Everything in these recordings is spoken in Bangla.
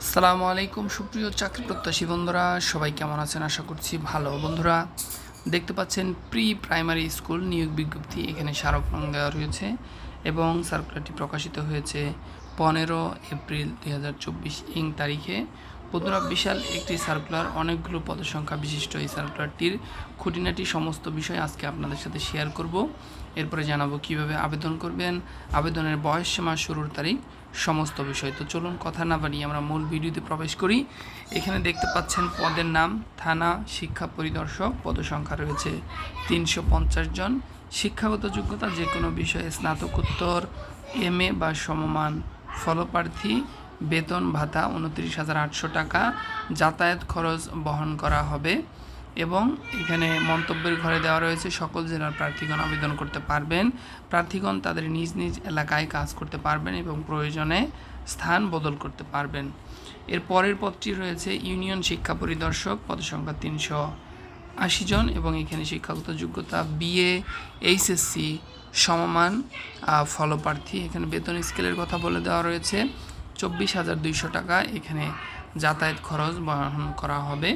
আসসালামু আলাইকুম সুপ্রিয় চাকরি প্রত্যাশী বন্ধুরা, সবাই কেমন আছেন? আশা করছি ভালো। বন্ধুরা, দেখতে পাচ্ছেন প্রি প্রাইমারি স্কুল নিয়োগ বিজ্ঞপ্তি এখানে স্মারক রং দেওয়া রয়েছে এবং সার্কুলারটি প্রকাশিত হয়েছে 15 এপ্রিল 2024 তারিখে। বন্ধুরা, বিশাল একটি সার্কুলার, অনেকগুলো পদসংখ্যা বিশিষ্ট এই সার্কুলারটির খুঁটিনাটি সমস্ত বিষয় আজকে আপনাদের সাথে শেয়ার করব। এরপরে জানাবো কিভাবে আবেদন করবেন, আবেদনের বয়সসীমা, শুরুর তারিখ, সমস্ত বিষয়। তো চলুন কথা না বাড়িয়ে আমরা মূল ভিডিওতে প্রবেশ করি। এখানে দেখতে পাচ্ছেন পদের নাম থানা শিক্ষা পরিদর্শক, পদসংখ্যা রয়েছে 350 জন। শিক্ষাগত যোগ্যতা যে কোনো বিষয়ে স্নাতকোত্তর, MA বা সমমান ফলপ্রার্থী। বেতন ভাতা 29,800 টাকা, যাতায়াত খরচ বহন করা হবে। এবং এখানে মন্তব্যের ঘরে দেওয়া রয়েছে সকল জেলার প্রার্থীগণ আবেদন করতে পারবেন। প্রার্থীগণ তাদের নিজ নিজ এলাকায় কাজ করতে পারবেন এবং প্রয়োজনে স্থান বদল করতে পারবেন। এর পরের পদটি রয়েছে ইউনিয়ন শিক্ষা পরিদর্শক, পদসংখ্যা 380 জন এবং এখানে শিক্ষাগত যোগ্যতা BA HSC সমমান ফলপ্রার্থী। এখানে বেতন স্কেলের কথা বলে দেওয়া রয়েছে 24,200 টাকা। এখানে যাতায়াত খরচ বহন করা হবে।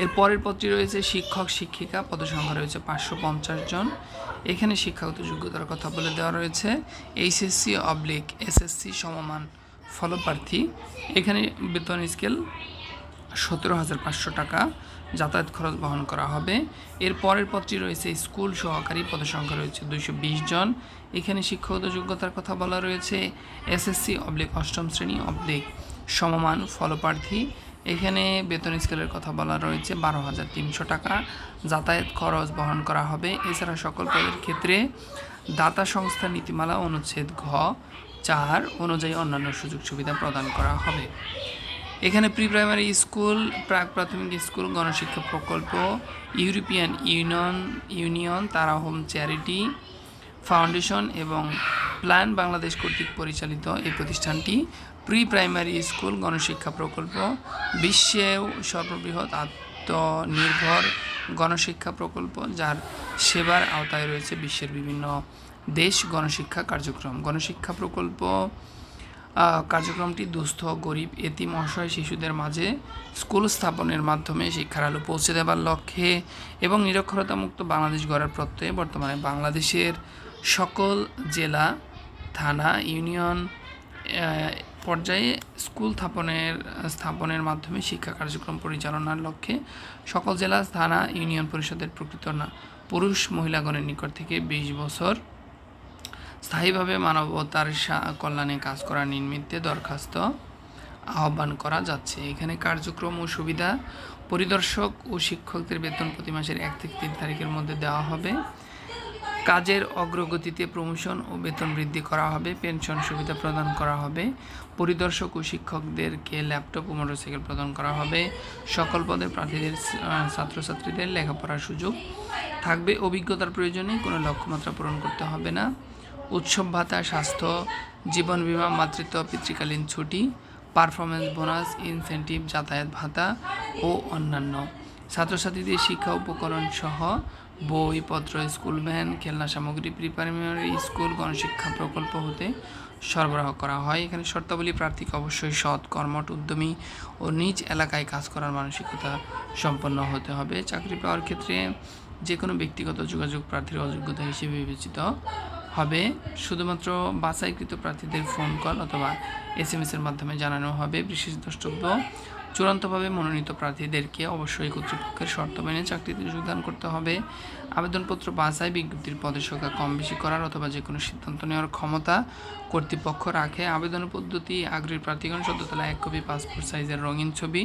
এর পরের পদটি রয়েছে শিক্ষক শিক্ষিকা, পদসংখ্যা রয়েছে 550 জন। এখানে শিক্ষাগত যোগ্যতার কথা বলে দেওয়া রয়েছে HSC/SSC সমমান ফলপ্রার্থী। এখানে বেতন স্কেল 17,500 টাকা, যাতায়াত খরচ বহন করা হবে। এর পরের পদটি রয়েছে স্কুল সহকারী, পদসংখ্যা রয়েছে 220 জন। এখানে শিক্ষাগত যোগ্যতার কথা বলা রয়েছে SSC/8ম শ্রেণী/ সমমান ফলপ্রার্থী। এখানে বেতন স্কেলের কথা বলা রয়েছে 12,300 টাকা, যাতায়াত খরচ বহন করা হবে। এছাড়া সকল পদের ক্ষেত্রে দাতা সংস্থা নীতিমালা অনুচ্ছেদ ঘ/4 অনুযায়ী অন্যান্য সুযোগ সুবিধা প্রদান করা হবে। এখানে প্রি প্রাইমারি স্কুল, প্রাক প্রাথমিক স্কুল, গণশিক্ষা প্রকল্প, ইউরোপিয়ান ইউনিয়ন, তারা হোম চ্যারিটি ফাউন্ডেশন এবং প্ল্যান বাংলাদেশ কর্তৃক পরিচালিত এই প্রতিষ্ঠানটি প্রি প্রাইমারি স্কুল গণশিক্ষা প্রকল্প বিশ্বেও সর্ববৃহৎ আত্মনির্ভর গণশিক্ষা প্রকল্প, যার সেবার আওতায় রয়েছে বিশ্বের বিভিন্ন দেশ। গণশিক্ষা প্রকল্প কার্যক্রমটি দুস্থ, গরিব, এতিম, অসহায় শিশুদের মাঝে স্কুল স্থাপনের মাধ্যমে শিক্ষার আলো পৌঁছে দেওয়ার লক্ষ্যে এবং নিরক্ষরতামুক্ত বাংলাদেশ গড়ার প্রত্যয়ে বর্তমানে বাংলাদেশের সকল জেলা, থানা, ইউনিয়ন পর্যায়ে স্কুল স্থাপনের মাধ্যমে শিক্ষা কার্যক্রম পরিচালনার লক্ষ্যে সকল জেলা, থানা, ইউনিয়ন পরিষদের প্রকৃত পুরুষ মহিলাগণের নিকট থেকে 20 বছর স্থায়ীভাবে মানবতার কল্যাণে কাজ করার নিমিত্তে দরখাস্ত আহ্বান করা যাচ্ছে। এখানে কার্যক্রম ও সুবিধা: পরিদর্শক ও শিক্ষকদের বেতন প্রতি মাসের 1 থেকে 3 তারিখের মধ্যে দেওয়া হবে। কাজের অগ্রগতিতে প্রমোশন ও বেতন বৃদ্ধি করা হবে। পেনশন সুবিধা প্রদান করা হবে। পরিদর্শক ও শিক্ষকদেরকে ল্যাপটপ ও মোটরসাইকেল প্রদান করা হবে। সকল পদের প্রার্থীদের ছাত্রছাত্রীদের লেখাপড়ার সুযোগ থাকবে। অভিজ্ঞতার প্রয়োজনে কোনো লক্ষ্যমাত্রা পূরণ করতে হবে না। উৎসব ভাতা, স্বাস্থ্য, জীবন বীমা, মাতৃত্ব পিতৃকালীন ছুটি, পারফরমেন্স বোনাস, ইনসেন্টিভ, যাতায়াত ভাতা ও অন্যান্য। ছাত্রছাত্রীদের শিক্ষা উপকরণ সহ বইপত্র, স্কুল ভ্যান, খেলনা সামগ্রী প্রি প্রাইমারি স্কুল গণশিক্ষা প্রকল্প হতে সরবরাহ করা হয়। এখানে শর্তাবলী: প্রার্থীকে অবশ্যই সৎ, কর্মঠ, উদ্যমী ও নিজ এলাকায় কাজ করার মানসিকতা সম্পন্ন হতে হবে। চাকরি পাওয়ার ক্ষেত্রে যে কোনো ব্যক্তিগত যোগাযোগ প্রার্থীর অযোগ্যতা হিসেবে বিবেচিত হবে। শুধুমাত্র বাছাইকৃত প্রার্থীদের ফোন কল অথবা SMS এর মাধ্যমে জানানো হবে। বিশেষ দ্রষ্টব্য: চূড়ান্তভাবে মনোনীত প্রার্থীদেরকে অবশ্যই কর্তৃপক্ষের শর্ত মেনে চাকরিতে যোগদান করতে হবে। আবেদনপত্র বাছাই বিজ্ঞপ্তির পদের সংখ্যা কম বেশি করার অথবা যে কোনো সিদ্ধান্ত নেওয়ার ক্ষমতা কর্তৃপক্ষ রাখে। আবেদনের পদ্ধতি: আগ্রহী প্রার্থীগণ সদ্য তোলা 1 কপি পাসপোর্ট সাইজের রঙিন ছবি,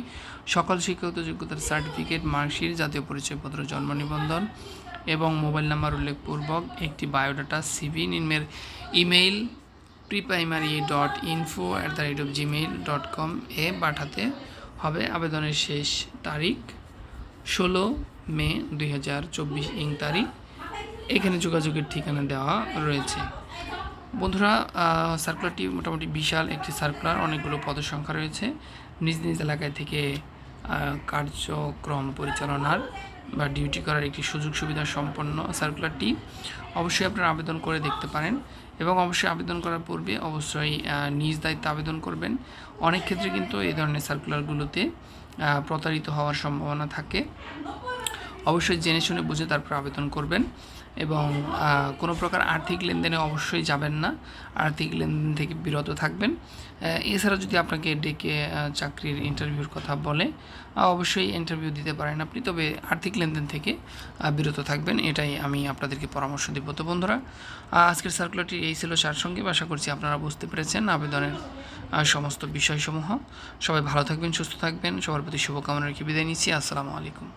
সকল শিক্ষাগত যোগ্যতার সার্টিফিকেট, মার্কশিট, জাতীয় পরিচয়পত্র, জন্ম নিবন্ধন এবং মোবাইল নাম্বার উল্লেখপূর্বক একটি বায়োডাটা CV নিম্নের ইমেইল preprimary.info@gmail.com এ পাঠাতে হবে। আবেদনের শেষ তারিখ 16 মে 2024 তারিখ। এখানে যোগাযোগের ঠিকানা দেওয়া রয়েছে। বন্ধুরা, সার্কুলারটি মোটামুটি বিশাল একটি সার্কুলার, অনেকগুলো পদের সংখ্যা রয়েছে। নিজ নিজ এলাকায় থেকে কার্যক্রম পরিচালনার বা ডিউটি করার একটি সুযোগ সুবিধা সম্পন্ন সার্কুলারটি। অবশ্যই আপনারা আবেদন করে দেখতে পারেন এবং অবশ্যই আবেদন করার পূর্বে অবশ্যই নিজ দায়িত্বে আবেদন করবেন। অনেক ক্ষেত্রে কিন্তু এই ধরনের সার্কুলারগুলোতে প্রতারিত হওয়ার সম্ভাবনা থাকে। অবশ্যই জেনে শুনে বুঝে তারপর আবেদন করবেন এবং কোনো প্রকার আর্থিক লেনদেনে অবশ্যই যাবেন না, আর্থিক লেনদেন থেকে বিরত থাকবেন। এছাড়া যদি আপনাকে ডেকে চাকরির ইন্টারভিউর কথা বলে অবশ্যই ইন্টারভিউ দিতে পারেন আপনি, তবে আর্থিক লেনদেন থেকে বিরত থাকবেন, এটাই আমি আপনাদেরকে পরামর্শ দেব। তো বন্ধুরা, আজকের সার্কুলারটি এই ছিল সারসংক্ষেপ। আশা করছি আপনারা বুঝতে পেরেছেন আবেদনের সমস্ত বিষয়সমূহ। সবাই ভালো থাকবেন, সুস্থ থাকবেন, সবার প্রতি শুভকামনা রেখে বিদায় নিচ্ছি। আসসালামু আলাইকুম।